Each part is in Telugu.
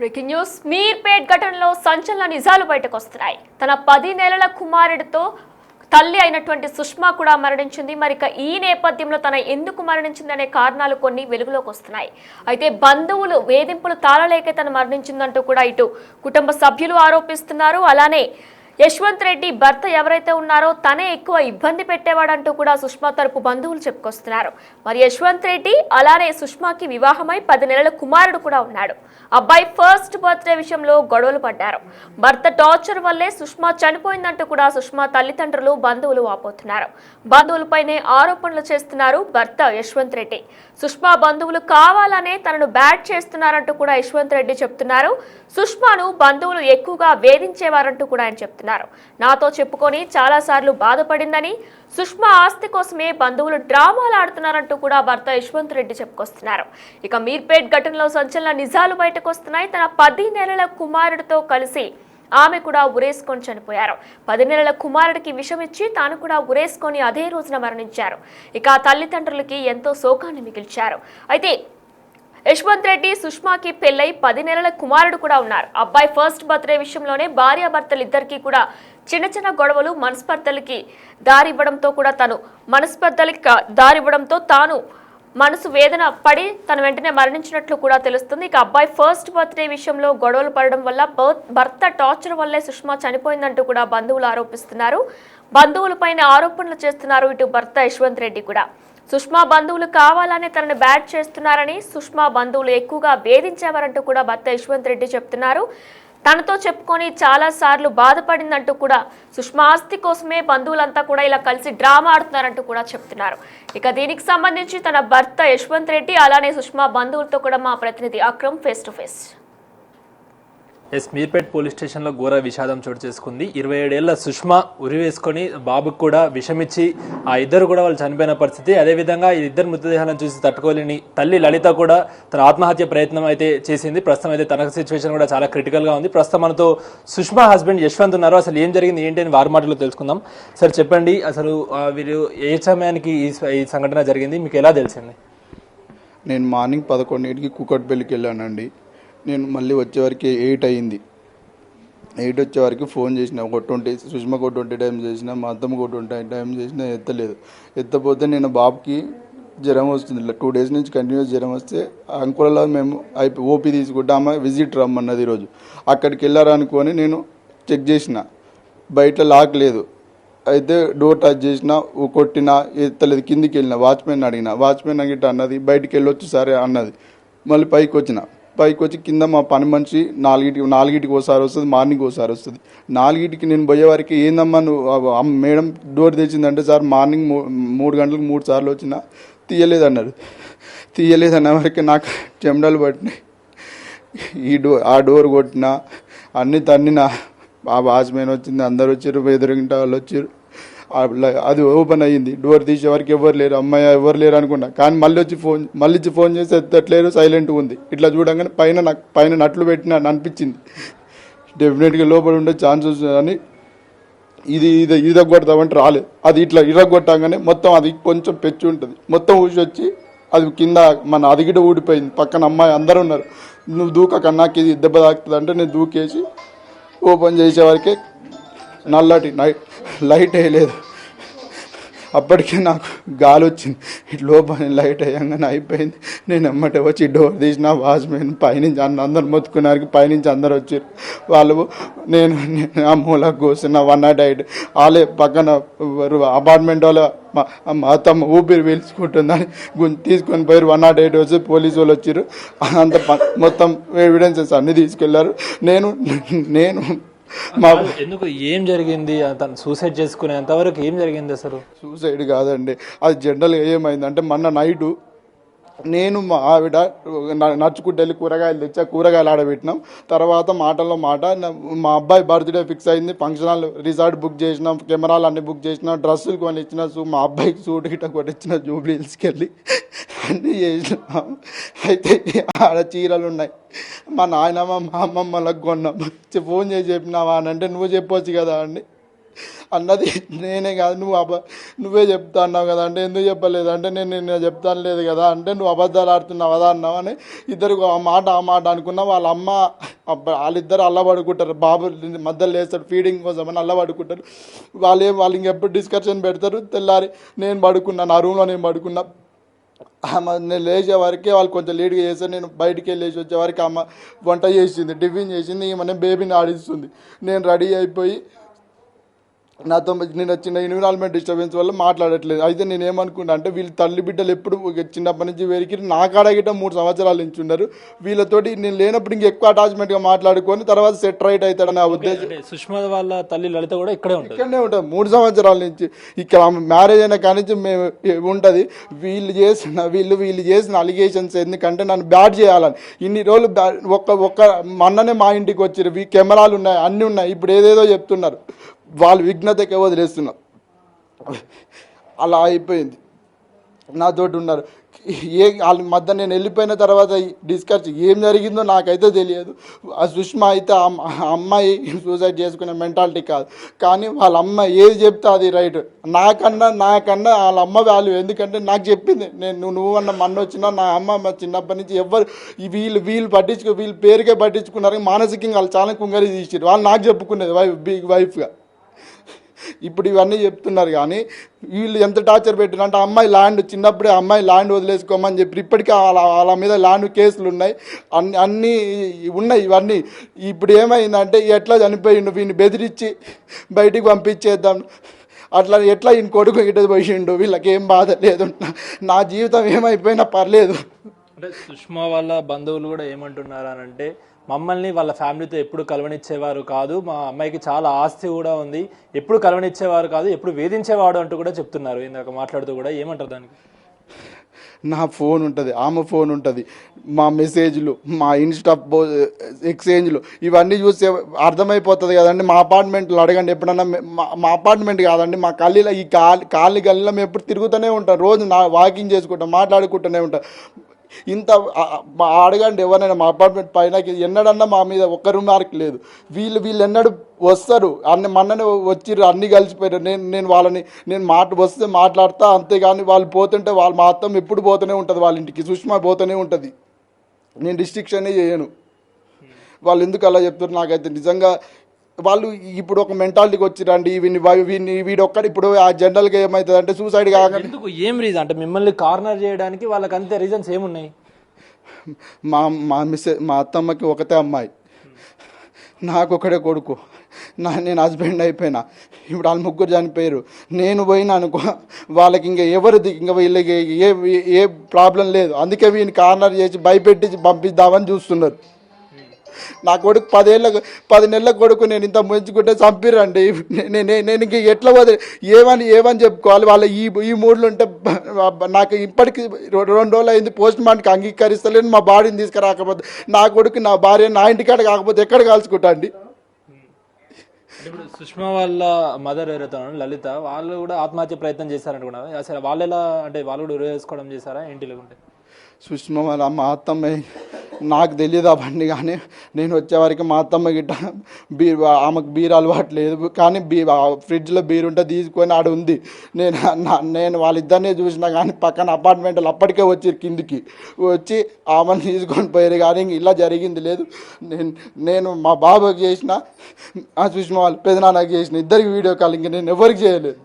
బ్రేకింగ్ న్యూస్ మీర్పేట్ ఘటనలో సంచలన నిజాలు బయటకు వస్తున్నాయి. తన 10 నెలల కుమారుడితో తల్లి అయినటువంటి సుష్మా కూడా మరణించింది. మరి ఈ నేపథ్యంలో తన ఎందుకు మరణించిందనే కారణాలు కొన్ని వెలుగులోకి వస్తున్నాయి. అయితే బంధువులు వేధింపులు తాళలేక తను మరణించిందంటూ కూడా ఇటు కుటుంబ సభ్యులు ఆరోపిస్తున్నారు. అలానే యశ్వంత్ రెడ్డి భర్త ఎవరైతే ఉన్నారో తనే ఎక్కువ ఇబ్బంది పెట్టేవాడంటూ కూడా సుష్మా తరపు బంధువులు చెప్పుకొస్తున్నారు. మరి యశ్వంత్ రెడ్డి అలానే సుష్మాకి వివాహమై 10 నెలల కుమారుడు కూడా ఉన్నాడు. అబ్బాయి ఫస్ట్ బర్త్డే విషయంలో గొడవలు పడ్డారు. భర్త టార్చర్ వల్లే సుష్మా చనిపోయిందంటూ కూడా సుష్మా తల్లిదండ్రులు బంధువులు వాపోతున్నారు. బంధువులపైనే ఆరోపణలు చేస్తున్నారు భర్త యశ్వంత్ రెడ్డి. సుష్మా బంధువులు కావాలనే తనను బ్యాట్ చేస్తున్నారంటూ కూడా యశ్వంత్ రెడ్డి చెప్తున్నారు. సుష్మాను బంధువులు ఎక్కువగా వేధించేవారంటూ కూడా ఆయన చెప్తున్నారు. నాతో చెప్పుకొని చాలా సార్లు బాధపడిందని, సుష్మా ఆస్తి కోసమే బంధువులు డ్రామాలు ఆడుతున్నారంటూ కూడా భర్త యశ్వంత్ రెడ్డి చెప్పుకొస్తున్నారు. ఇక మీర్పేట్ ఘటనలో సంచలన నిజాలు బయటకు వస్తున్నాయి. తన 10 నెలల కుమారుడితో కలిసి ఆమె కూడా ఉరేసుకొని చనిపోయారు. 10 నెలల కుమారుడికి విషం ఇచ్చి తాను కూడా ఉరేసుకొని అదే రోజున మరణించారు. ఇక తల్లిదండ్రులకి ఎంతో శోకాన్ని మిగిల్చారు. అయితే యశ్వంత్ రెడ్డి సుష్మాకి పెళ్లై 10 నెలల కుమారుడు కూడా ఉన్నారు. అబ్బాయి ఫస్ట్ బర్త్డే విషయంలోనే భార్యాభర్తలు ఇద్దరికి కూడా చిన్న చిన్న గొడవలు మనస్పర్ధలకి దారివ్వడంతో తాను మనసు వేదన పడి తన వెంటనే మరణించినట్లు కూడా తెలుస్తుంది. ఇక అబ్బాయి ఫస్ట్ బర్త్డే విషయంలో గొడవలు పడడం వల్ల భర్త టార్చర్ వల్లే సుష్మా చనిపోయిందంటూ కూడా బంధువులు ఆరోపిస్తున్నారు. బంధువులపైన ఆరోపణలు చేస్తున్నారు ఇటు భర్త యశ్వంత్ రెడ్డి కూడా. సుష్మా బంధువులు కావాలనే తనను బ్యాట్ చేస్తున్నారని, సుష్మా బంధువులు ఎక్కువగా వేధించేవారంటూ కూడా భర్త యశ్వంత్ రెడ్డి చెప్తున్నారు. తనతో చెప్పుకొని చాలా సార్లు బాధపడిందంటూ కూడా, సుష్మా ఆస్తి కోసమే బంధువులంతా కూడా ఇలా కలిసి డ్రామా ఆడుతున్నారంటూ కూడా చెప్తున్నారు. ఇక దీనికి సంబంధించి తన భర్త యశ్వంత్ రెడ్డి అలానే సుష్మా బంధువులతో కూడా మా ప్రతినిధి Akram face to face. Meerpet police స్టేషన్లో ఘోర విషాదం చోటు చేసుకుంది. 27 ఏళ్ల సుష్మా ఉరివేసుకొని బాబుకు కూడా విషమిచ్చి ఆ ఇద్దరు కూడా వాళ్ళు చనిపోయిన పరిస్థితి. అదేవిధంగా ఈ ఇద్దరు మృతదేహాలను చూసి తట్టుకోలేని తల్లి లలిత కూడా తన ఆత్మహత్య ప్రయత్నం అయితే చేసింది. ప్రస్తుతం అయితే తన సిచ్యువేషన్ కూడా చాలా క్రిటికల్గా ఉంది. ప్రస్తుతం మనతో సుష్మా హస్బెండ్ యశ్వంత్ ఉన్నారు. అసలు ఏం జరిగింది ఏంటి అని వారి మాటలో తెలుసుకుందాం. సార్ చెప్పండి, అసలు వీరు ఏ సమయానికి ఈ సంఘటన జరిగింది, మీకు ఎలా తెలిసింది? నేను మార్నింగ్ 11కి కూకట్పల్లికి వెళ్ళానండి. నేను మళ్ళీ వచ్చేవరకు 8 అయింది. 8 వచ్చేవరకు ఫోన్ చేసిన, ఒక 20 సుష్మకు 20 టైం చేసిన, మా అత్తమ్మకు 20 టైం చేసినా ఎత్తలేదు. ఎత్తపోతే నేను బాబుకి జ్వరం వస్తుంది, 2 డేస్ నుంచి కంటిన్యూస్ జ్వరం వస్తే అంకులలో మేము ఓపీ తీసుకుంటామా విజిట్ రమ్మన్నది. ఈరోజు అక్కడికి వెళ్ళారనుకొని నేను చెక్ చేసిన, బయట లాక్ లేదు. అయితే డోర్ టచ్ చేసిన, కొట్టినా ఎత్తలేదు. కిందికి వెళ్ళిన వాచ్మెన్ అడిగిన, వాచ్మెన్ గిట్ట అన్నది బయటికి వెళ్ళొచ్చు సరే అన్నది. మళ్ళీ పైకి వచ్చి కింద మా పని మనిషి 4కి ఒకసారి వస్తుంది, మార్నింగ్ ఒకసారి వస్తుంది. 4కి నేను పోయే వారికి ఏందమ్మా నువ్వు మేడం డోర్ తెచ్చిందంటే, సార్ మార్నింగ్ 3 గంటలకు 3 సార్లు వచ్చినా తీయలేదన్నారు. తీయలేదన్న వరకు నాకు చెమటలు పట్టినాయి. ఆ డోర్ కొట్టినా అన్ని తన్నినా. ఆ వాచ్మెన్ వచ్చింది, అందరు వచ్చారు, ఎదురుగింట వాళ్ళు వచ్చారు. అది ఓపెన్ అయ్యింది. డోర్ తీసే వరకు ఎవరు లేరు, అమ్మాయి ఎవరు లేరు అనుకున్నా. కానీ మళ్ళీ ఫోన్ చేసి ఎత్తట్లేరు, సైలెంట్గా ఉంది. ఇట్లా చూడంగానే పైన నట్లు పెట్టిన అనిపించింది. డెఫినెట్గా లోపల ఉండే ఛాన్సెస్ అని ఇది ఇరగొడతామంటే రాలేదు. అది ఇట్లా ఇరగొట్టగానే మొత్తం అది కొంచెం పెచ్చి ఉంటుంది, మొత్తం ఊసి వచ్చి అది కింద మన అదిగిట ఊడిపోయింది. పక్కన అమ్మాయి అందరూ ఉన్నారు. నువ్వు దూక నాకు ఇది దెబ్బ తాకుతుంది అంటే నేను దూకేసి ఓపెన్ చేసేవరకే నల్లటి లైట్ వేయలేదు. అప్పటికే నాకు గాలి వచ్చింది. ఇటు లోపల లైట్ వేయంగానే అయిపోయింది. నేను ఎమ్మటే వచ్చి డోర్ తీసిన, వాచ్మెన్ పైనుంచి అందరు మొత్తుకున్నారు. పైనుంచి అందరు వచ్చారు. వాళ్ళు నేను ఆ మూలకు కూర్చున్న 108 వాళ్ళే పక్కన అపార్ట్మెంట్ వాళ్ళ మా అత్తమ్మ ఊపిరి పీల్చుకుంటుందని తీసుకొని పోయారు. 108 వచ్చి పోలీసు వాళ్ళు వచ్చారు. అంత మొత్తం ఎవిడెన్సెస్ అన్నీ తీసుకెళ్లారు. నేను ఎందుకు ఏం జరిగింది? తను సూసైడ్ చేసుకునేంత వరకు ఏం జరిగింది? అసలు సూసైడ్ కాదండి, అది జనరల్గా ఏమైందంటే మొన్న నైటు నేను మా ఆవిడ నడుచుకుంటూ వెళ్ళి కూరగాయలు తెచ్చా, కూరగాయలు ఆడబెట్టినాం. తర్వాత మాటల్లో మాట మా అబ్బాయి బర్త్డే ఫిక్స్ అయింది. ఫంక్షన్ హాల్ రిసార్ట్ బుక్ చేసినాం, కెమెరాలు అన్నీ బుక్ చేసినాం, డ్రెస్సులు కొని ఇచ్చిన, మా అబ్బాయికి సూట్ గిట్ట కొట్టించిన జూబ్లీ హిల్స్కి వెళ్ళి అన్నీ చేసినాం. అయితే ఆడ చీరలు ఉన్నాయి, మా నాయనమ్మ మా అమ్మమ్మలకు కొన్నాం. ఫోన్ చేసి చెప్పినావా అని అంటే నువ్వు చెప్పొచ్చు కదా అండి. అన్నది నేనే కాదు, నువ్వే చెప్తా అన్నావు కదా అంటే ఎందుకు చెప్పలేదు అంటే నేను చెప్తాను లేదు కదా అంటే నువ్వు అబద్ధాలు ఆడుతున్నావు కదా అన్నావు అని ఇద్దరు ఆ మాట అనుకున్నా. వాళ్ళ అమ్మ వాళ్ళిద్దరు అల్ల పడుకుంటారు, బాబు మధ్యలో లేస్తాడు ఫీడింగ్ కోసం అని అల్ల పడుకుంటారు. వాళ్ళు ఇంకెప్పుడు డిస్కషన్ పెడతారు. తెల్లారి నేను పడుకున్నా, నా రూమ్లో నేను పడుకున్నా. నేను లేచే వరకే వాళ్ళు కొంచెం లేట్గా చేస్తారు. నేను బయటికి వెళ్ళేసి వచ్చే వరకు అమ్మ వంట చేసింది, టిఫిన్ చేసింది, ఈమె బేబీని ఆడిస్తుంది. నేను రెడీ అయిపోయి నాతో నేను చిన్న ఎన్విరాన్మెంట్ డిస్టర్బెన్స్ వల్ల మాట్లాడట్లేదు. అయితే నేను ఏమనుకున్నా అంటే వీళ్ళు తల్లి బిడ్డలు ఎప్పుడు చిన్నప్పటి నుంచి వేరికి నా కాడగిట 3 సంవత్సరాల నుంచి ఉన్నారు. వీళ్ళతోటి నేను లేనప్పుడు ఇంకెక్కువ అటాచ్మెంట్గా మాట్లాడుకొని తర్వాత సెట్ రైట్ అవుతాడని నా ఉద్దేశం. సుష్మా వాళ్ళ తల్లి లలిత కూడా ఇక్కడే ఉంటుంది. 3 సంవత్సరాల నుంచి ఇక్కడ మ్యారేజ్ అయిన కాడి నుంచి మేము ఉంటుంది. వీళ్ళు చేసిన అలిగేషన్స్ ఎందుకంటే నన్ను బ్యాడ్ చేయాలని ఇన్ని రోజులు ఒక్క మొన్ననే మా ఇంటికి వచ్చారు. కెమెరాలు ఉన్నాయి, అన్నీ ఉన్నాయి. ఇప్పుడు ఏదేదో చెప్తున్నారు. వాళ్ళు విఘ్నతకే వదిలేస్తున్నారు. అలా అయిపోయింది. నాతోటి ఉన్నారు. వాళ్ళ మధ్య నేను వెళ్ళిపోయిన తర్వాత డిస్కస్ ఏం జరిగిందో నాకైతే తెలియదు. ఆ సుష్మా అయితే అమ్మాయి సూసైడ్ చేసుకునే మెంటాలిటీ కాదు, కానీ వాళ్ళ అమ్మ ఏది చెప్తే అది రైట్. నాకన్నా వాళ్ళ అమ్మ వాల్యూ. ఎందుకంటే నాకు చెప్పింది, నువ్వు అన్న మొన్న వచ్చినా నా అమ్మ చిన్నప్పటి నుంచి ఎవరు వీళ్ళు వీళ్ళు పేరుకే పట్టించుకున్నారు. మానసికంగా వాళ్ళు చాలా కుంగరి తీసారు. వాళ్ళు నాకు చెప్పుకునేది బిగ్ వైఫ్గా. ఇప్పుడు ఇవన్నీ చెప్తున్నారు కానీ వీళ్ళు ఎంత టార్చర్ పెట్టినంటే అమ్మాయి ల్యాండ్ చిన్నప్పుడే అమ్మాయి ల్యాండ్ వదిలేసుకోమని చెప్పి ఇప్పటికీ వాళ్ళ మీద ల్యాండ్ కేసులు ఉన్నాయి, అన్నీ ఉన్నాయి. ఇవన్నీ ఇప్పుడు ఏమైందంటే ఎట్లా చనిపోయిండు, వీడిని బెదిరించి బయటికి పంపించేద్దాం అట్లా ఎట్లా ఈయన కొడుకు ఇటు పోయిండు. వీళ్ళకి ఏం బాధ లేదు, నా జీవితం ఏమైపోయినా పర్లేదు. అంటే సుష్మా వాళ్ళ బంధువులు కూడా ఏమంటున్నారు అని అంటే మమ్మల్ని వాళ్ళ ఫ్యామిలీతో ఎప్పుడు కలవనిచ్చేవారు కాదు, మా అమ్మాయికి చాలా ఆస్తి కూడా ఉంది, ఎప్పుడు కలవనిచ్చేవారు కాదు, ఎప్పుడు వేధించేవాడు అంటూ కూడా చెప్తున్నారు. ఇందాక మాట్లాడుతూ కూడా ఏమంటారు దానికి? నా ఫోన్ ఉంటుంది, ఆమె ఫోన్ ఉంటుంది, మా మెసేజ్లు, మా ఇన్స్టా ఎక్స్చేంజ్లు ఇవన్నీ చూస్తే అర్థమైపోతుంది కదండి. మా అపార్ట్మెంట్లో అడగండి ఎప్పుడన్నా. మా అపార్ట్మెంట్ కాదండి, మా గల్లీలో ఈ గల్లీలో మేము ఎప్పుడు తిరుగుతూనే ఉంటాం. రోజు వాకింగ్ చేసుకుంటాం, మాట్లాడుకుంటూనే ఉంటాం. ఇంత అడగండి ఎవరైనా మా అపార్ట్మెంట్ పైన ఎన్నడన్నా మా మీద ఒక్క రిమార్క్ లేదు. వీళ్ళు ఎన్నడూ వస్తారు, మొన్ననే వచ్చిర్రు, అన్నీ కలిసిపోయారు. నేను వాళ్ళని వస్తే మాట్లాడతా, అంతేగాని వాళ్ళు పోతుంటే మా అత్తం ఎప్పుడు పోతూనే ఉంటుంది వాళ్ళ ఇంటికి, సుష్మా పోతూనే ఉంటుంది. నేను రిస్ట్రిక్షనే చేయను. వాళ్ళు ఎందుకు అలా చెప్తారు నాకైతే నిజంగా. వాళ్ళు ఇప్పుడు ఒక మెంటాలిటీకి వచ్చిరండి, వీడొక్కడు ఇప్పుడు ఆ జనరల్గా ఏమవుతుంది అంటే సూసైడ్ కాగానే ఎందుకు ఏం రీజన్ అంటే మిమ్మల్ని కార్నర్ చేయడానికి వాళ్ళకి అంతే రీజన్స్ ఏమున్నాయి? మా అత్తమ్మకి ఒకతే అమ్మాయి, నాకు ఒకడే కొడుకు, నేను హస్బెండ్ అయిపోయినా. ఇప్పుడు వాళ్ళు ముగ్గురు చనిపోయారు. నేను పోయినా అనుకో వాళ్ళకి ఇంకా వీళ్ళకి ఏ ప్రాబ్లం లేదు. అందుకే వీడిని కార్నర్ చేసి భయపెట్టి పంపిద్దామని చూస్తున్నారు. నా కొడుకు 10 నెలల కొడుకు నేను ఇంత ముంచుకుంటే చంపిరండి. నేను ఇంక ఎట్లా ఏమని చెప్పుకోవాలి? వాళ్ళ ఈ మూడ్లు ఉంటే నాకు ఇప్పటికి 2 రోజులు అయింది పోస్ట్ మార్టంకి అంగీకరిస్తలేను. మా బాడీని తీసుకురాకపోతే నా కొడుకు నా భార్య నా ఇంటికాడ కాకపోతే ఎక్కడ కలుసుకుంటా అండి? ఇప్పుడు సుష్మా వాళ్ళ మదర్ ఎవరైతే లలిత, వాళ్ళు కూడా ఆత్మహత్య ప్రయత్నం చేశారనుకున్నా. అసలు వాళ్ళు ఎలా అంటే వాళ్ళు కూడా ఉరేసుకోవడం చేశారా ఏంటి? లేకుంటే సుష్మా వాళ్ళ మా అత్తమ్మ నాకు తెలియదు అవన్నీ, కానీ నేను వచ్చేవారికి మా అత్తమ్మ గిట్ట ఆమెకు బీర్ అలవాటు లేదు, కానీ ఫ్రిడ్జ్లో బీర్ ఉంటే తీసుకొని ఆడ ఉంది. నేను వాళ్ళిద్దరినే చూసినా కానీ పక్కన అపార్ట్మెంట్లు అప్పటికే వచ్చి కిందికి వచ్చి ఆమెను తీసుకొని పోయారు. కానీ ఇలా జరిగింది లేదు. నేను మా బాబాకి చేసిన, ఆ సుష్మా వాళ్ళు పెదనాన్నకి చేసిన, ఇద్దరికి వీడియో కాల్ ఇంక నేను ఎవరికి చేయలేదు.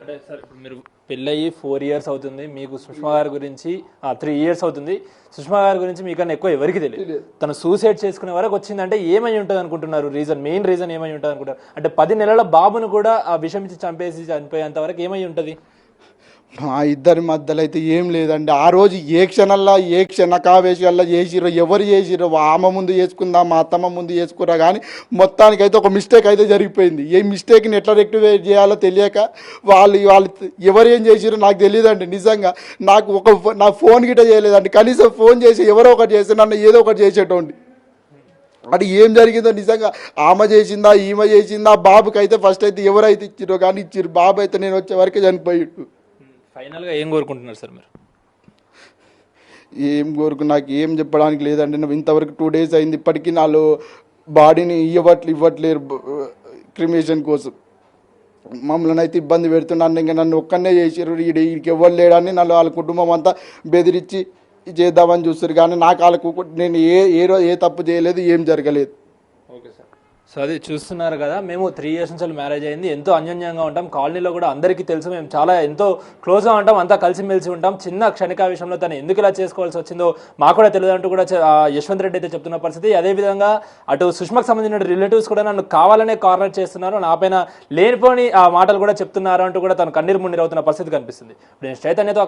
అంటే సార్ ఇప్పుడు మీరు పెళ్ళయి 4 years అవుతుంది, మీకు సుష్మా గారి గురించి 3 years అవుతుంది. సుష్మా గారి గురించి మీకన్నా ఎక్కువ ఎవరికి తెలియదు. తను సూసైడ్ చేసుకునే వరకు వచ్చిందంటే ఏమై ఉంటుంది అనుకుంటున్నారు? మెయిన్ రీజన్ ఏమై ఉంటుంది అనుకుంటారు? అంటే 10 నెలల బాబును కూడా ఆ విషం ఇచ్చి చంపేసి చనిపోయేంత వరకు ఏమై ఉంటుంది? మా ఇద్దరి మధ్యలో అయితే ఏం లేదండి. ఆ రోజు ఏ క్షణకావేశాల్లో చేసిరో, ఎవరు చేసిరో, ఆమె ముందు చేసుకుందా మా అత్తమ్మ ముందు చేసుకురా, కానీ మొత్తానికైతే ఒక మిస్టేక్ అయితే జరిగిపోయింది. ఏ మిస్టేక్ని ఎట్లా రెక్టిఫై చేయాలో తెలియక వాళ్ళు ఎవరు ఏం చేసిరో నాకు తెలియదండి. నిజంగా నాకు నా ఫోన్ గిట్ట చేయలేదండి. కనీసం ఫోన్ చేసి ఎవరో ఒకటి చేసి నన్ను ఏదో ఒకటి చేసేటోండి. అది ఏం జరిగిందో నిజంగా ఆమె చేసిందా ఈమె చేసిందా? బాబుకి అయితే ఫస్ట్ అయితే ఎవరైతే ఇచ్చిరో కానీ ఇచ్చిరు. బాబు అయితే నేను వచ్చే వరకే చనిపోయిండు. ఫైనల్గా ఏం కోరుకుంటున్నారు సార్ మీరు? నాకు ఏం చెప్పడానికి లేదండి. నువ్వు ఇంతవరకు 2 days అయింది, ఇప్పటికీ నాలో బాడీని ఇవ్వట్లేరు క్రిమేషన్ కోసం. మమ్మల్ని అయితే ఇబ్బంది పెడుతున్నాను. ఇంకా నన్ను ఒక్కనే చేసారు, వీడికి ఎవరు లేడని నన్ను వాళ్ళ కుటుంబం అంతా బెదిరించి చేద్దామని చూస్తారు. కానీ నాకు వాళ్ళకు నేను ఏ తప్పు చేయలేదు, ఏం జరగలేదు. Okay sir. సో అది చూస్తున్నారు కదా, మేము 3 years నుంచి మ్యారేజ్ అయింది, ఎంతో అన్యోన్యంగా ఉంటాం, కాలనీలో కూడా అందరికీ తెలుసు, మేము చాలా ఎంతో క్లోజ్గా ఉంటాం, అంతా కలిసిమెలిసి ఉంటాం. చిన్న క్షణిక విషయంలో తను ఎందుకు ఇలా చేసుకోవాల్సి వచ్చిందో మాకు కూడా తెలియదు అంటూ కూడా యశ్వంత్ రెడ్డి అయితే చెప్తున్న పరిస్థితి. అదేవిధంగా అటు సుష్మకు సంబంధించిన రిలేటివ్స్ కూడా నన్ను కావాలనే కార్నర్ చేస్తున్నారు, నా పైన లేనిపోని మాటలు కూడా చెప్తున్నారు అంటూ కూడా తను కన్నీరు మున్నీరు అవుతున్న పరిస్థితి కనిపిస్తుంది. ఇప్పుడు నేను చైతన్యతో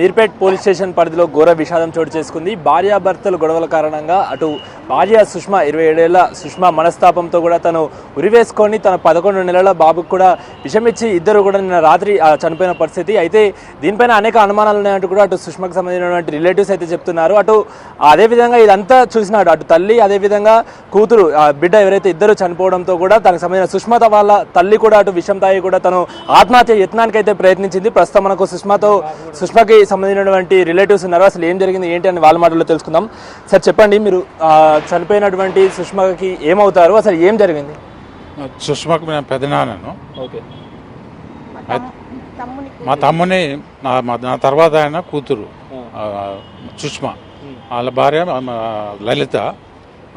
మీర్పేట్ పోలీస్ స్టేషన్ పరిధిలో ఘోర విషాదం చోటు చేసుకుంది. భార్యాభర్తలు గొడవల కారణంగా అటు భార్య సుష్మా 27 ఏళ్ల సుష్మా మనస్తాపంతో కూడా తను ఉరివేసుకొని తన 11 నెలల బాబుకు కూడా విషమిచ్చి ఇద్దరు కూడా నిన్న రాత్రి చనిపోయిన పరిస్థితి. అయితే దీనిపైన అనేక అనుమానాలు ఉన్నాయంటూ కూడా అటు సుష్మాకు సంబంధించినటువంటి రిలేటివ్స్ అయితే చెప్తున్నారు. అటు అదేవిధంగా ఇదంతా చూసినాడు అటు తల్లి, అదేవిధంగా కూతురు బిడ్డ ఎవరైతే ఇద్దరు చనిపోవడంతో కూడా తనకు సంబంధించిన సుష్మత వాళ్ళ తల్లి కూడా అటు విషం తాగి కూడా తను ఆత్మహత్య యత్నానికి అయితే ప్రయత్నించింది. ప్రస్తుతం మనకు సుష్మాకి సంబంధించినటువంటి రిలేటివ్స్ ఉన్నారు, అసలు ఏం జరిగింది ఏంటి అని వాళ్ళ మాటల్లో తెలుసుకుందాం. సార్ చెప్పండి, మీరు చనిపోయినటువంటి సుష్మాకి ఏమవుతారు, అసలు ఏం జరిగింది? సుష్మాకు నేను పెద్దనాన్నను. ఓకే. మా తమ్ముని నా తర్వాత ఆయన కూతురు సుష్మా, వాళ్ళ భార్య లలిత.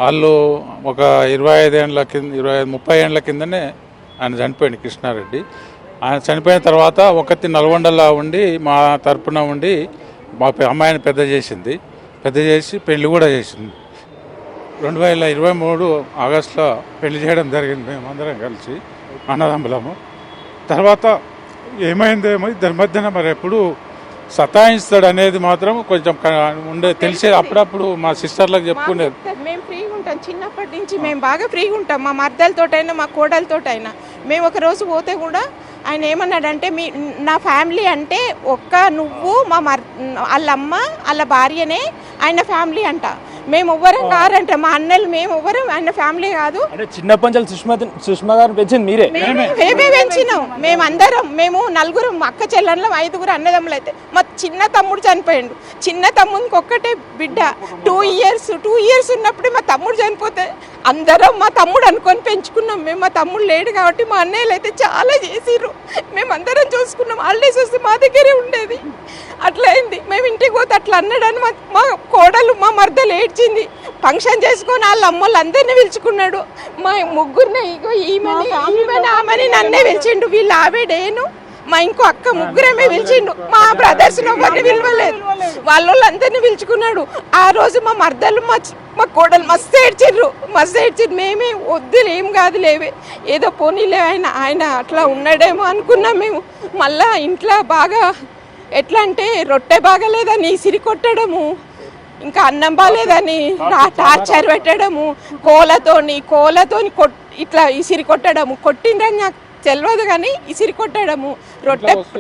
వాళ్ళు ఒక 25 ఏళ్ళ కింద 30 ఏళ్ళ కిందనే ఆయన చనిపోయింది, కృష్ణారెడ్డి. ఆయన చనిపోయిన తర్వాత ఒకటి నల్గొండలో ఉండి మా తరపున ఉండి మా అమ్మాయిని పెద్ద చేసి పెళ్లి కూడా చేసింది. 2023 ఆగస్టులో పెళ్లి చేయడం జరిగింది, మేమందరం కలిసి అన్నదమ్ములము. తర్వాత ఏమైందేమో ఇద్దరి మధ్యన మరి ఎప్పుడు సతాయిస్తాడు అనేది మాత్రం కొంచెం తెలిసేది. అప్పుడప్పుడు మా సిస్టర్లకు చెప్పుకునేది. మేము ఫ్రీగా ఉంటాం, చిన్నప్పటి నుంచి మేము బాగా ఫ్రీగా ఉంటాం, మా మర్దలతోటైనా మా కోడలతోటైనా. మేము ఒక రోజు పోతే కూడా ఆయన ఏమన్నాడంటే, నా ఫ్యామిలీ అంటే నువ్వు వాళ్ళమ్మ వాళ్ళ భార్యనే ఆయన ఫ్యామిలీ అంట, మేము ఎవ్వరం కారంట, మా అన్నలు మేము ఎవ్వరం ఆయన ఫ్యామిలీ కాదు. చిన్నప్పటి నుంచి సుష్మా గారిని పెంచింది మీరే? మేమే పెంచినాం, మేము 4 అక్క చెల్లెళ్ళం, 5 అన్నదమ్ములు. అయితే మా చిన్న తమ్ముడు చనిపోయిండు, చిన్న తమ్ముడికి ఒక్కటే బిడ్డ, 2 years ఉన్నప్పుడు మా తమ్ముడు చనిపోతే అందరం మా తమ్ముడు అనుకొని పెంచుకున్నాం మేము. మా తమ్ముడు లేడు కాబట్టి మా అన్నయ్యలు అయితే చాలా చేసిర్రు, మేమందరం చూసుకున్నాం. హాలిడేస్ వస్తే మా దగ్గరే ఉండేది. అట్లా అయింది, మేము ఇంటికి పోతే అట్లా అన్నాడని మా కోడలు మా మర్దలు ఏడ్చింది. ఫంక్షన్ చేసుకొని వాళ్ళ అమ్మలు అందరినీ పిలుచుకున్నాడు. మా ముగ్గురిని ఈమెని ఆమెని నన్నే పిలిచిండు, వీళ్ళు ఆవిడేను మా ఇంకో అక్క ముగ్గురమే పిలిచిండు, మా బ్రదర్స్ ఎవరిని పిలవలేదు, వాళ్ళందరినీ పిలుచుకున్నాడు. ఆ రోజు మా మర్దలు మా కోడలు మస్తు ఏడ్చిర్రు. మేమే వద్దులు ఏం కాదు లేవే, ఏదో పోనీలే ఆయన అట్లా ఉన్నాడేమో అనుకున్నాం మేము. మళ్ళా ఇంట్లో బాగా ఎట్లా అంటే రొట్టె బాగాలేదని ఇసిరి కొట్టడము, ఇంకా అన్నం బాగాలేదని టార్చర్ పెట్టడము, కోలతోని ఇట్లా ఇసిరి కొట్టడము. కొట్టిందని నాకు తెలియదు కానీ ఇసిరి కొట్టడము,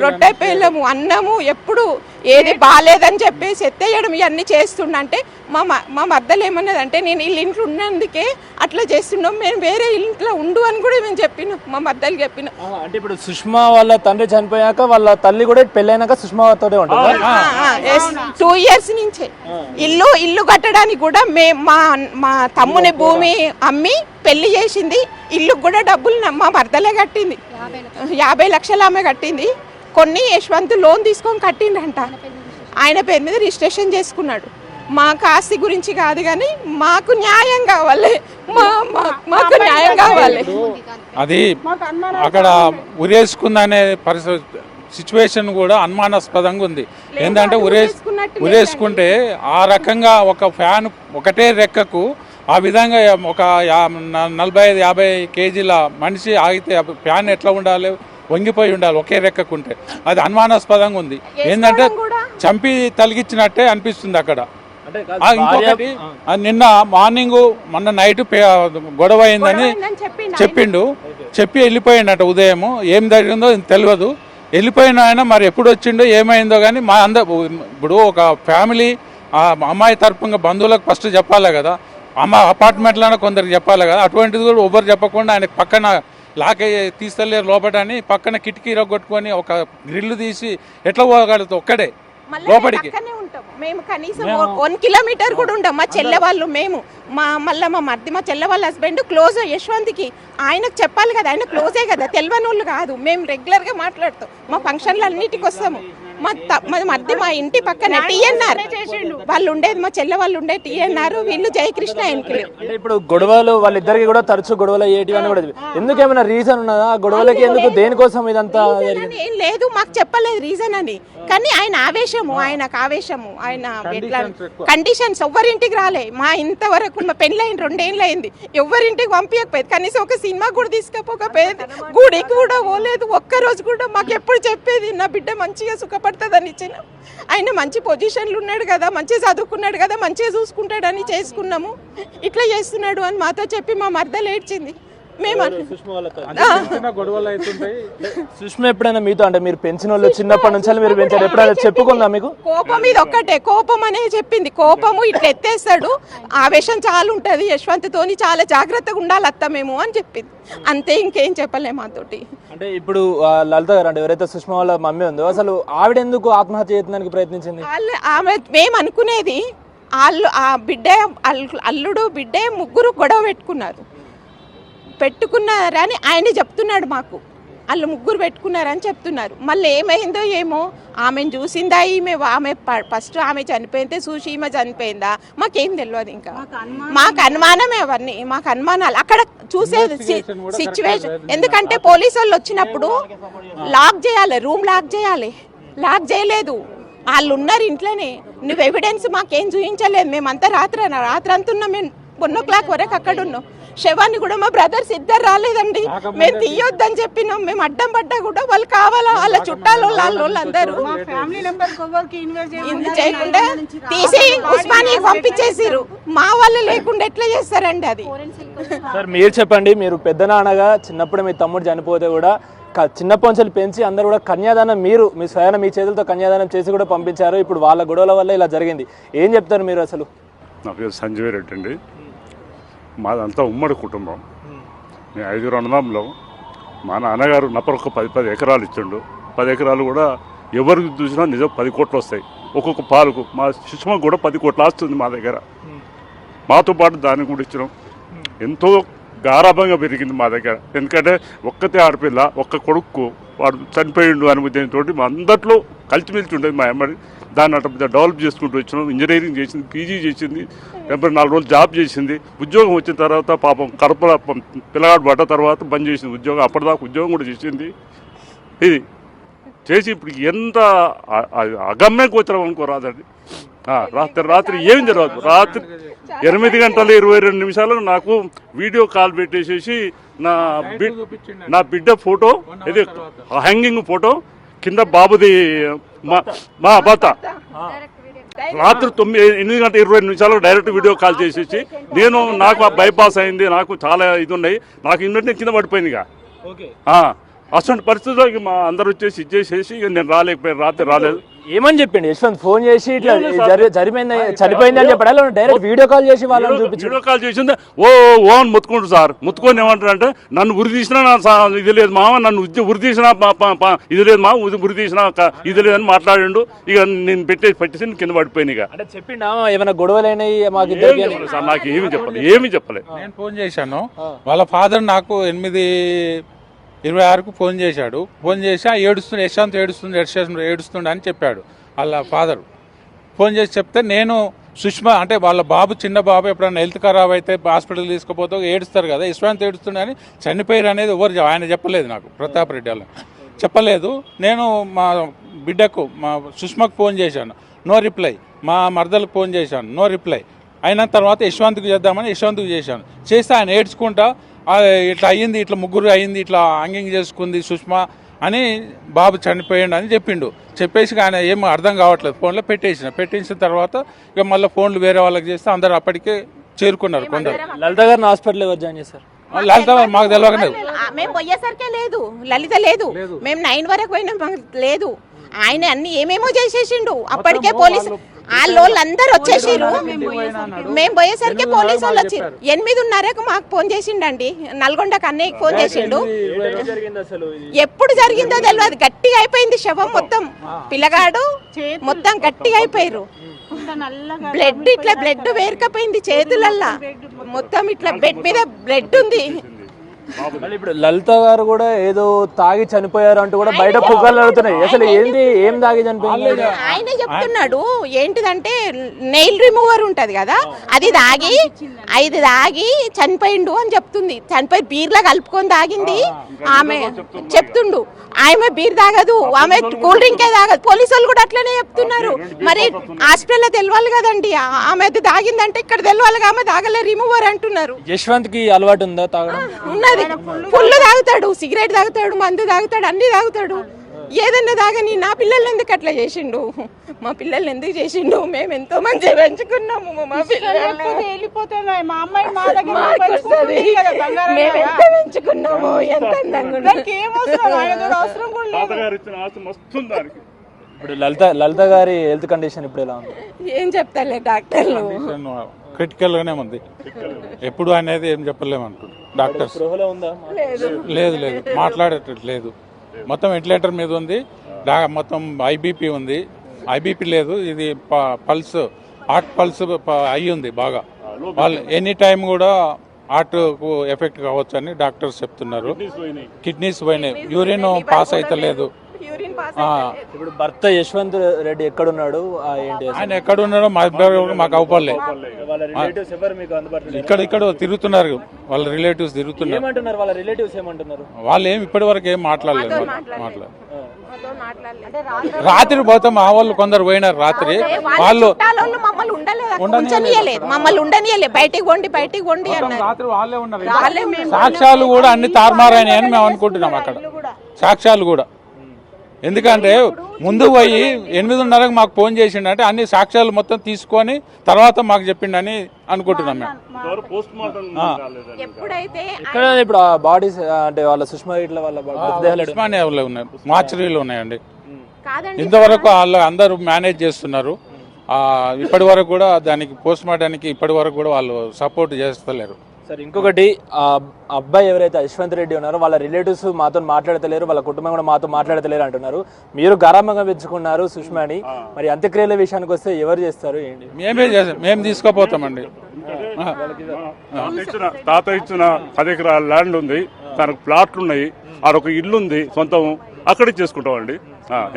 రొట్టె పేలము, అన్నము ఎప్పుడు ఏది బాగాలేదని చెప్పేసి ఎత్తేయడం, ఇవన్నీ చేస్తుండంటే మా మర్దలు ఏమన్నదంటే, నేను వీళ్ళ ఇంట్లో ఉన్నందుకే అట్లా చేస్తున్నాం, మేము వేరే ఇంట్లో ఉండు అని కూడా మేము చెప్పినాం, మా మర్దలు చెప్పిన. అంటే ఇప్పుడు సుష్మా వాళ్ళ తండ్రి చనిపోయాక వాళ్ళ తల్లి కూడా పెళ్ళైనాక సుష్మాతో ఉంటుంది 2 years నుంచే. ఇల్లు కట్టడానికి కూడా మా తమ్ముని భూమి అమ్మి పెళ్లి చేసింది, ఇల్లు కూడా డబ్బులు మా మర్దలే కట్టింది, 50 లక్షలు ఆమె కట్టింది. కొన్ని యశ్వంత్ లోన్ తీసుకొని కట్టిండంట, ఆయన పేరు మీద రిజిస్ట్రేషన్ చేసుకున్నాడు. మాకు ఆస్తి గురించి కాదు కానీ మాకు న్యాయం కావాలి, మాకు న్యాయం కావాలి. అది అక్కడ ఉరేసుకుందనే సిచ్యువేషన్ కూడా అనుమానాస్పదంగా ఉంది. ఏంటంటే ఉరేసుకుంటే ఆ రకంగా ఒక ఫ్యాన్ ఒకటే రెక్కకు ఆ విధంగా ఒక 45-50 కేజీల మనిషి ఆగితే ఫ్యాన్ ఎట్లా ఉండాలి, వంగిపోయి ఉండాలి ఒకే రెక్కకుంటే. అది అనుమానాస్పదంగా ఉంది. ఏంటంటే చంపి తలిగించినట్టే అనిపిస్తుంది అక్కడ. ఇంకొకటి నిన్న మార్నింగ్ మొన్న నైట్ గొడవ అయిందని చెప్పి వెళ్ళిపోయిండట. ఉదయం ఏం జరిగిందో తెలియదు, వెళ్ళిపోయిన ఆయన మరి ఎప్పుడు వచ్చిండో ఏమైందో కానీ మా ఇప్పుడు ఒక ఫ్యామిలీ అమ్మాయి తరపున బంధువులకు ఫస్ట్ చెప్పాలి కదా, అపార్ట్మెంట్లోనే కొందరికి చెప్పాలి కదా. అటువంటిది కూడా ఎవరు చెప్పకుండా ఆయన పక్కన లాకే తీస్తలేరు లోపటని పక్కన కిటికీ రొగొట్టుకొని ఒక గ్రిల్లు తీసి ఎట్లా పోగలుగుతా ఒక్కడే లోపలికి. మేము కనీసం 1 కిలోమీటర్ కూడా ఉండం. మా చెల్లె వాళ్ళు మేము మళ్ళీ మా చెల్లె వాళ్ళ హస్బెండ్ క్లోజ్ యశ్వంత్కి, ఆయనకు చెప్పాలి కదా, ఆయన క్లోజే కదా, తెలియని వాళ్ళు కాదు. మేము రెగ్యులర్గా మాట్లాడుతాం, మా ఫంక్షన్లు అన్నిటికి వస్తాము. మా ఇంటి పక్కన టీఎన్ఆర్ వాళ్ళు ఉండేది, మా చెల్లె వాళ్ళు ఉండే టీఎన్ఆర్, వీళ్ళు జయకృష్ణ ఎన్కిలు. అంటే ఇప్పుడు గొడవలు వాళ్ళిద్దరికి కూడా తరచు గొడవలు అయ్యేటివి అని కూడా ఎందుకేమైనా రీజన్ ఉన్నదా గొడవలకి? ఎందుకు, దేనికోసం ఇదంతా ఏం లేదు, మాకు చెప్పలేదు రీజన్ అని. కానీ ఆయన ఆవేశము, ఆయనకు ఆవేశము, ఆయన ఎట్లా కండిషన్స్ ఎవ్వరింటికి రాలే. మా ఇంతవరకు మా పెళ్ళైన 2 ఏళ్ళు అయింది, ఎవరింటికి పంపించకపోయేది. కనీసం ఒక సినిమా కూడా తీసుకపోకపోయేది, గుడికి కూడా పోలేదు. ఒక్కరోజు కూడా మాకు ఎప్పుడు చెప్పేది, నా బిడ్డ మంచిగా సుఖపడుతుందని ఇచ్చిన. ఆయన మంచి పొజిషన్లు ఉన్నాడు కదా, మంచిగా చదువుకున్నాడు కదా, మంచిగా చూసుకుంటాడని చేసుకున్నాము. ఇట్లా చేస్తున్నాడు అని మాతో చెప్పి మా మర్దలు ఏడ్చింది. సుష్మ ఎప్పుడైనా మీతో, అంటే మీరు పెంచిన వాళ్ళు చిన్నప్పటి నుంచి మీరు పెంచారు, ఎప్పుడైనా చెప్పుకుందా మీకు? కోపం ఇది ఒక్కటే, కోపం అనే చెప్పింది. కోపము ఇట్లా ఎత్తేస్తాడు, ఆవేశం చాలా ఉంటుంది, యశ్వంత్తోని చాలా జాగ్రత్తగా ఉండాలి అత్త మేము అని చెప్పింది. అంతే, ఇంకేం చెప్పలేము మాతోటి. అంటే ఇప్పుడు లలిత గారు, అంటే ఎవరైతే సుష్మ వాళ్ళ మమ్మీ ఉందో, అసలు ఆవిడ ఎందుకు ఆత్మహత్య చేయడానికి ప్రయత్నించింది? ఆమె మేము అనుకునేది ఆ బిడ్డ అల్లుడు బిడ్డ ముగ్గురు గొడవ పెట్టుకున్నారని ఆయన చెప్తున్నాడు మాకు. వాళ్ళు ముగ్గురు పెట్టుకున్నారని చెప్తున్నారు. మళ్ళీ ఏమైందో ఏమో, ఆమెను చూసిందా ఆమె ఫస్ట్ ఆమె చనిపోయితే చూసి ఈమె చనిపోయిందా మాకేం తెలియదు. ఇంకా మాకు అనుమానమే, అవన్నీ మాకు అనుమానాలు. అక్కడ చూసేది సిచ్యువేషన్, ఎందుకంటే పోలీసు వాళ్ళు వచ్చినప్పుడు లాక్ చేయాలి, రూమ్ లాక్ చేయాలి, లాక్ చేయలేదు. వాళ్ళు ఉన్నారు ఇంట్లోనే, నువ్వు ఎవిడెన్స్ మాకేం చూపించలేదు. మేమంతా రాత్రంతా ఉన్నాం, మేము 1 o'clock వరకు అక్కడ ఉన్నాం. శవాన్ని కూడా మా బ్రదర్స్ ఇద్దరు రాలేదండి, మేము తీయొద్దని చెప్పినాం. మేము అడ్డం పడ్డా కూడా వాళ్ళు కావాలా, వాళ్ళ చుట్టాలు వాళ్ళందరూ చేయకుండా తీసి ఉస్మానియాకి పంపించేసిరు. మా వాళ్ళు లేకుండా ఎట్లా చేస్తారండి అది? సార్ మీరు చెప్పండి, మీరు పెద్ద నాన్నగా చిన్నప్పుడు మీ తమ్ముడు చనిపోతే కూడా చిన్నప్పటి నుంచి పెంచి అందరూ కూడా కన్యాదానం, మీరు మీ స్వయాన మీ చేతులతో కన్యాదానం చేసి కూడా పంపించారు. ఇప్పుడు వాళ్ళ గొడవల వల్ల ఇలా జరిగింది, ఏం చెప్తారు మీరు అసలు? నా పేరు సంజయ్ రెడ్డి అండి. మాదంతా ఉమ్మడి కుటుంబం. మేము 5 అన్నదమ్ములో. మా నాన్నగారు నపరొక్క 10 ఎకరాలు ఇచ్చిండు. 10 ఎకరాలు కూడా ఎవరికి చూసినా నిజం 10 కోట్లు వస్తాయి ఒక్కొక్క పాలకు. మా సుష్మకు కూడా 10 కోట్లు వస్తుంది మా దగ్గర. మాతో పాటు దాన్ని కూడా ఇచ్చినాం. ఎంతో గారాభంగా పెరిగింది మా దగ్గర. ఎందుకంటే ఒక్కతే ఆడపిల్ల, ఒక్క కొడుకు, వాడు చనిపోయిండు అనే ఉద్దేశంతో మా అందరిలో కలిసిమెలిసి ఉండేది మా అమ్మడి. దాన్ని అట్లా డెవలప్ చేసుకుంటూ వచ్చినాం. ఇంజనీరింగ్ చేసింది, పీజీ చేసింది, 4 రోజులు జాబ్ చేసింది. ఉద్యోగం వచ్చిన తర్వాత పాపం కడుపుల పిల్లగాడు పడ్డ తర్వాత బంద్ చేసింది ఉద్యోగం. అప్పటిదాకా ఉద్యోగం కూడా చేసింది. ఇది చేసి ఇప్పుడు ఎంత అగమ్య గోచరం అనుకోరాదండి. రాత్రి ఏం జరగదు. రాత్రి 8 గంటల 22 నిమిషాలు నాకు వీడియో కాల్ పెట్టేసేసి నా బిడ్డ ఫోటో, ఇది హ్యాంగింగ్ ఫోటో, కింద బాబుది మా భర్త, రాత్రి 8 గంటల 22 నిమిషాలు డైరెక్ట్ వీడియో కాల్ చేసేసి నాకు బైపాస్ అయింది, నాకు చాలా ఇది ఉన్నాయి, నాకు ఇన్నట్టు కింద పడిపోయింది. ఇక అసలు పరిస్థితుల్లో మా అందరు వచ్చేసి ఇచ్చేసేసి నేను రాలేకపోయాను. రాత్రి రాలేదు. ఏమని చెప్పిండి యశ్వంత్? ఫోన్ చేసి ఇట్లా చనిపోయింది అని చెప్పాడు, డైరెక్ట్ వీడియో కాల్ చేసి వాళ్ళని చూపించి వీడియో కాల్ చేసింది. అని ముత్తుకుంటారు సార్. ముత్తుకొని ఏమంటారంటే, నన్ను ఉరి తీసినా ఇది లేదు మామ, నన్ను ఉరి తీసినా ఇది లేదు మామ, ఉరి తీసినా ఇది లేదని మాట్లాడిండు. ఇక నేను పెట్టేసి కింద పడిపోయింది. ఇక అంటే చెప్పిండా ఏమైనా గొడవలైనాయి మాకు? సార్ నాకు ఏమీ చెప్పలేదు. నేను ఫోన్ చేశాను, వాళ్ళ ఫాదర్ నాకు 8:26కు ఫోన్ చేశాడు. ఫోన్ చేసి ఏడుస్తుంది, యశ్వంత్ ఏడుస్తుండే అని చెప్పాడు వాళ్ళ ఫాదర్. ఫోన్ చేసి చెప్తే నేను సుష్మ, అంటే వాళ్ళ బాబు, చిన్న బాబు ఎప్పుడైనా హెల్త్ ఖరాబ్ అయితే హాస్పిటల్ తీసుకుపోతే ఏడుస్తారు కదా, యశ్వంత్ ఏడుస్తుండే అని, చనిపోయారు అనేది ఆయన చెప్పలేదు నాకు. ప్రతాప్ రెడ్డి వాళ్ళు చెప్పలేదు. నేను మా బిడ్డకు, మా సుష్మకు ఫోన్ చేశాను, నో రిప్లై. మా మర్దలకు ఫోన్ చేశాను, నో రిప్లై. అయిన తర్వాత యశ్వంత్కి చేద్దామని యశ్వంత్కి చేశాను. చేస్తే ఆయన ఏడ్చుకుంటా ఇట్లా అయ్యింది, ఇట్లా ముగ్గురు అయ్యింది, ఇట్లా హ్యాంగింగ్ చేసుకుంది సుష్మ అని, బాబు చనిపోయాడు అని చెప్పిండు. చెప్పేసి ఆయన ఏం అర్థం కావట్లేదు. ఫోన్లో పెట్టేసిన తర్వాత ఇక మళ్ళీ ఫోన్లు వేరే వాళ్ళకి చేస్తే అందరు అప్పటికే చేరుకున్నారు. కొందరు లలిత గారిని హాస్పిటల్ జాయిన్ చేశారు. లలిత మాకు తెలియదు, మేము పోయేసరికే లేదు, లలిత లేదు. మేము 9 వరకు పోయినా లేదు. ఆయన అన్ని ఏమేమో చేసేసిండు. అప్పటికే పోలీసు వాళ్ళందరూ వచ్చేసారు. మేము పోయేసరికి పోలీసు వాళ్ళు వచ్చారు. 8:30కు మాకు ఫోన్ చేసిండండి, నల్గొండకు అన్నయ్యకి ఫోన్ చేసిండు. ఎప్పుడు జరిగిందో తెలియదు. గట్టిగా అయిపోయింది శవం మొత్తం, పిల్లగాడు మొత్తం గట్టిగా అయిపోయారు. బ్లడ్ ఇట్లా బ్లడ్ వేరకపోయింది చేతులల్లా, మొత్తం ఇట్లా బెడ్ మీద బ్లడ్ ఉంది. మళ్ళీ ఇప్పుడు లలిత గారు కూడా ఏదో తాగి చనిపోయారు అంటూ కూడా బయట పుకార్లు అడుగుతున్నాయి. అసలు ఏంది, ఏం తాగి చనిపోయింది? ఆయన చెప్తున్నాడు ఏంటిదంటే నెయిల్ రిమూవర్ ఉంటది కదా, అది తాగి చనిపోయిండు అని చెప్తుంది. చనిపోయి బీర్లా కలుపుకొని తాగింది ఆమె చెప్తుండు. ఆమె బీర్ తాగదు, ఆమె కూల్ డ్రింకే తాగదు. పోలీసు వాళ్ళు కూడా అట్లనే చెప్తున్నారు. మరి హాస్పిటల్లో తెలవాలి కదండి, ఆమె అది తాగిందంటే ఇక్కడ తెలవాలి, ఆమె తాగలే రిమూవర్ అంటున్నారు. యశ్వంత్ కి అలవాటు ఉందా తాగడం? ఉన్నది, ఫుల్ తాగుతాడు, సిగరెట్ తాగుతాడు, మందు తాగుతాడు, అన్ని తాగుతాడు. ఏదన్నా తాగని నా పిల్లల్ని ఎందుకు అట్లా చేసిండు? మా పిల్లల్ని ఎందుకు చేసిండు? మేము ఎంతో మంచి పెంచుకున్నాము. మా పిల్లలు మేము ఎంత పెంచుకున్నాము, ఎంత అందంగా. ఇప్పుడు లలిత గారి హెల్త్ కండిషన్ ఇప్పుడు ఎలా ఉంది? ఏం చెప్తాలే డాక్టర్లు, క్రిటికల్ గానే ఉంది. ఎప్పుడు అనేది ఏం చెప్పలేము అంటుంది డాక్టర్స్. లేదు లేదు మాట్లాడేటట్టు లేదు. మొత్తం వెంటిలేటర్ మీద ఉంది, మొత్తం ఐబీపీ ఉంది. ఐబీపీ లేదు, ఇది పల్స్, హార్ట్ పల్స్ అయి ఉంది బాగా. వాళ్ళు ఎనీ టైం కూడా హార్ట్ కు ఎఫెక్ట్ కావచ్చు అని డాక్టర్స్ చెప్తున్నారు. కిడ్నీస్ పోయినాయి, యూరిన్ పాస్ అయితే లేదు. ఇప్పుడు భర్త యశ్వంత్ రెడ్డి ఎక్కడున్నాడు, ఏంటి ఆయన ఎక్కడున్నాడో మాకు అవపడలే. ఇక్కడ తిరుగుతున్నారు, వాళ్ళ రిలేటివ్స్ తిరుగుతున్నారు. వాళ్ళ రిలేటివ్స్ ఏమంటున్నారు? వాళ్ళు ఏం ఇప్పటి వరకు ఏం మాట్లాడలేదు. రాత్రి పోతే మా వాళ్ళు కొందరు పోయినారు. రాత్రి వాళ్ళు మమ్మల్ని ఉండనియలేదు, బయటికి వండి అన్నారు. రాత్రి వాళ్ళే ఉన్నారు. సాక్ష్యాలు కూడా అన్ని తారుమారైనాయి అని మేము అనుకుంటున్నాం అక్కడ, సాక్ష్యాలు కూడా. ఎందుకంటే ముందు పోయి 8:30కి మాకు ఫోన్ చేసిండు అంటే అన్ని సాక్ష్యాలు మొత్తం తీసుకొని తర్వాత మాకు చెప్పిండని అనుకుంటున్నాం మేము. ఇక్కడ ఇప్పుడు ఆ బాడీస్ అంటే వాళ్ళ సుష్మా ఇట్లా వాళ్ళ ఉన్నాయి, మార్చరీలు ఉన్నాయండి. ఇంతవరకు వాళ్ళు అందరూ మేనేజ్ చేస్తున్నారు. ఇప్పటి వరకు కూడా దానికి పోస్ట్ మార్టానికి ఇప్పటి వరకు కూడా వాళ్ళు సపోర్ట్ చేస్తలేరు. సార్ ఇంకొకటి, ఆ అబ్బాయి ఎవరైతే యశ్వంత్ రెడ్డి ఉన్నారో వాళ్ళ రిలేటివ్స్ మాతో మాట్లాడతలేరు, వాళ్ళ కుటుంబం కూడా మాతో మాట్లాడతలేరు అంటున్నారు. మీరు గారాబంగా పెంచుకున్నారు సుష్మాని, మరి అంత్యక్రియల విషయానికి వస్తే ఎవరు చేస్తారు ఏంటి? మేము తీసుకుపోతామండి. తాత ఇచ్చిన 10 ఎకరాల ల్యాండ్ ఉంది, తనకు ప్లాట్లు ఉన్నాయి, ఆడొక ఇల్లు ఉంది సొంతం, అక్కడికి చేసుకుంటామండి.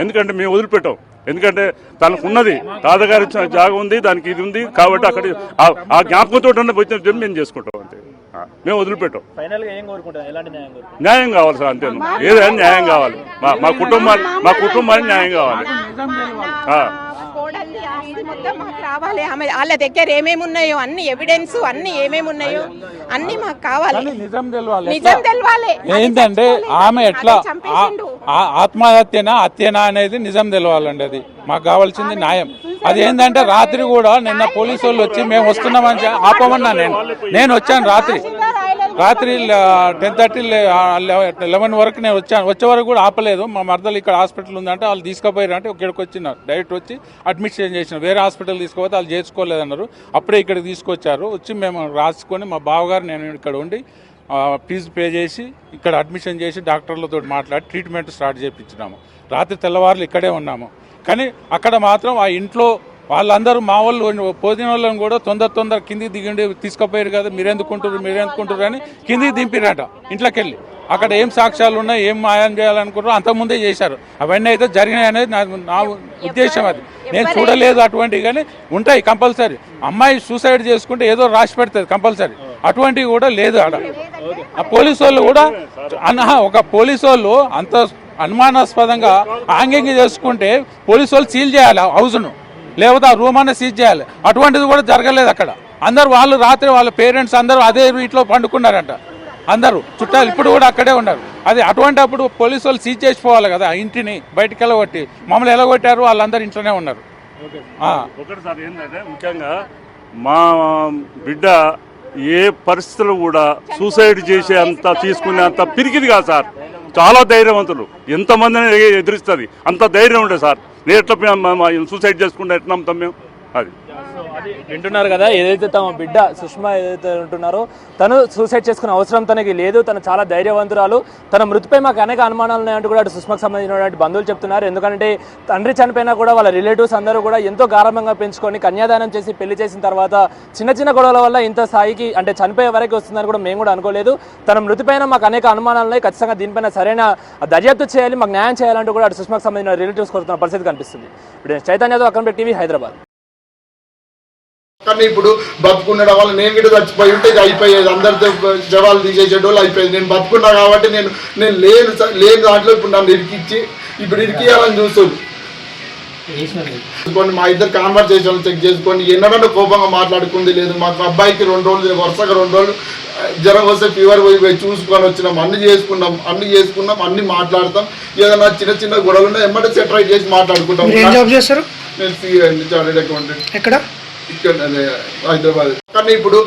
ఎందుకంటే మేము వదిలిపెట్టాం. ఎందుకంటే తనకు ఉన్నది, తాతగారు ఇచ్చిన జాగా ఉంది, దానికి ఇది ఉంది కాబట్టి అక్కడ ఆ జ్ఞాపకంతో వచ్చిన మేము చేసుకుంటాం అంతే. మేము వదిలిపెట్టాం. న్యాయం కావాలి సార్, అంతే. ఏదైనా న్యాయం కావాలి, మా కుటుంబానికి న్యాయం కావాలి. మాకు రావాలి, వాళ్ళ దగ్గర ఏమేమి ఉన్నాయో అన్ని ఎవిడెన్స్, అన్ని ఏమేమి ఉన్నాయో అన్ని మాకు కావాలి, నిజం తెలవాలి. ఏంటంటే ఆమె ఎట్లా ఆత్మహత్యనా హత్యనా అనేది నిజం తెలవాలండి. అది మాకు కావాల్సింది న్యాయం. అది ఏంటంటే రాత్రి కూడా నిన్న పోలీసు వాళ్ళు వచ్చి మేము వస్తున్నామని ఆపమన్నా. నేను వచ్చాను రాత్రి 10:30 11 వరకు నేను వచ్చాను. వచ్చే వరకు కూడా ఆపలేదు. మా మరదలు ఇక్కడ హాస్పిటల్ ఉందంటే వాళ్ళు తీసుకుపోయారు అంటే ఇక్కడికి వచ్చినారు, డైరెక్ట్ వచ్చి అడ్మిషన్ చేసిన. వేరే హాస్పిటల్ తీసుకుపోతే వాళ్ళు చేసుకోలేదన్నారు. అప్పుడే ఇక్కడికి తీసుకొచ్చారు. వచ్చి మేము రాసుకొని మా బావగారు నేను ఇక్కడ ఉండి ఫీజు పే చేసి ఇక్కడ అడ్మిషన్ చేసి డాక్టర్లతో మాట్లాడి ట్రీట్మెంట్ స్టార్ట్ చేయించినాము. రాత్రి తెల్లవారులు ఇక్కడే ఉన్నాము. కానీ అక్కడ మాత్రం ఆ ఇంట్లో వాళ్ళందరూ మా వాళ్ళు పోదిన వాళ్ళని కూడా తొందర కిందికి దిగిండి తీసుకుపోయారు కదా, మీరెందుకుంటారు అని కిందికి దింపిరట ఇంట్లోకి వెళ్ళి. అక్కడ ఏం సాక్ష్యాలు ఉన్నాయి, ఏం మాయం చేయాలనుకుంటారో అంతకుముందే చేశారు. అవన్నీ అయితే జరిగినాయి అనేది నా ఉద్దేశం. అది నేను చూడలేదు అటువంటివి, కానీ ఉంటాయి కంపల్సరీ. అమ్మాయి సూసైడ్ చేసుకుంటే ఏదో రాసి పెడుతుంది కంపల్సరీ, అటువంటివి కూడా లేదు ఆడ. ఆ పోలీసు వాళ్ళు కూడా ఒక పోలీసు వాళ్ళు అంత అనుమానాస్పదంగా హ్యాంగింగ్ చేసుకుంటే పోలీసు వాళ్ళు సీల్ చేయాలి హౌస్ను, లేకపోతే ఆ రూమ్ అన్న సీజ్ చేయాలి. అటువంటిది కూడా జరగలేదు అక్కడ. అందరు వాళ్ళు రాత్రి వాళ్ళ పేరెంట్స్ అందరూ అదే ఇంట్లో పండుకున్నారంట, అందరూ చుట్టాలు ఇప్పుడు కూడా అక్కడే ఉన్నారు. అది అటువంటి అప్పుడు పోలీసు వాళ్ళు సీజ్ చేసిపోవాలి కదా ఇంటిని, బయటకు వెళ్ళగొట్టి. మమ్మల్ని ఎలాగొట్టారు, వాళ్ళందరూ ఇంట్లోనే ఉన్నారు. ఒకటి సార్ ఏంటంటే ముఖ్యంగా మా బిడ్డ ఏ పరిస్థితులు కూడా సూసైడ్ చేసే అంత తీసుకునే అంత పిరికిది కాదు సార్. చాలా ధైర్యవంతులు, ఎంతమందిని ఎదురిస్తుంది అంత ధైర్యం ఉంటుంది సార్. నేను ఎట్లా సూసైడ్ చేసుకుంటే ఎట్లా నమ్ముతాం మేము? అది వింటున్నారు కదా, ఏదైతే తమ బిడ్డ సుష్మా ఏదైతే ఉంటున్నారో తను సూసైడ్ చేసుకునే అవసరం తనకి లేదు, తను చాలా ధైర్యవంతురాలు, తన మృతిపై మాకు అనేక అనుమానాలు ఉన్నాయంటూ కూడా అటు సుష్మాకు సంబంధించినటువంటి బంధువులు చెప్తున్నారు. ఎందుకంటే తండ్రి చనిపోయినా కూడా వాళ్ళ రిలేటివ్స్ అందరూ కూడా ఎంతో గారాభంగా పెంచుకొని కన్యాదానం చేసి పెళ్లి చేసిన తర్వాత చిన్న చిన్న గొడవల వల్ల ఇంత స్థాయికి అంటే చనిపోయే వరకు వస్తుందని కూడా మేము కూడా అనుకోలేదు. తన మృతిపైన మాకు అనేక అనుమానాలు ఉన్నాయి, ఖచ్చితంగా దీనిపైన సరైన దర్యాప్తు చేయాలి, మాకు న్యాయం చేయాలంటూ కూడా అటు సుష్మాకు సంబంధించిన రిలేటివ్స్ కోరుతున్న పరిస్థితి కనిపిస్తుంది. ఇప్పుడు చైతన్యతో అక్కడబెట్టి టీవీ హైదరాబాద్. కానీ ఇప్పుడు బతుకున్నడం వల్ల నేను కూడా చచ్చిపోయి ఉంటే ఇది అయిపోయేది, అందరితో జవాలు తీసేసేటోళ్ళు అయిపోయేది. నేను బతుకున్నా కాబట్టి నేను లేని దాంట్లో ఇప్పుడు నన్ను ఇరికిచ్చి ఇప్పుడు ఇరికియాలని చూస్తుంది. మా ఇద్దరు కాన్వర్సేషన్ చెక్ చేసుకొని ఎన్నడన్నా కోపంగా మాట్లాడుకుంది లేదు. మాకు అబ్బాయికి 2 రోజులు వరుసగా 2 రోజులు జ్వరం వస్తే ఫీవర్ పోయి చూసుకొని వచ్చినాం, అన్ని చేసుకున్నాం, అన్ని మాట్లాడతాం. ఏదైనా చిన్న చిన్న గొడవలు ఉన్నా ఎమ్మటే సెటరైట్ చేసి మాట్లాడుకుంటాం. నేను సిఏ అండి, చార్టెడ్ అకౌంటెంట్. ఇక్కడ హైదరాబాద్. కానీ ఇప్పుడు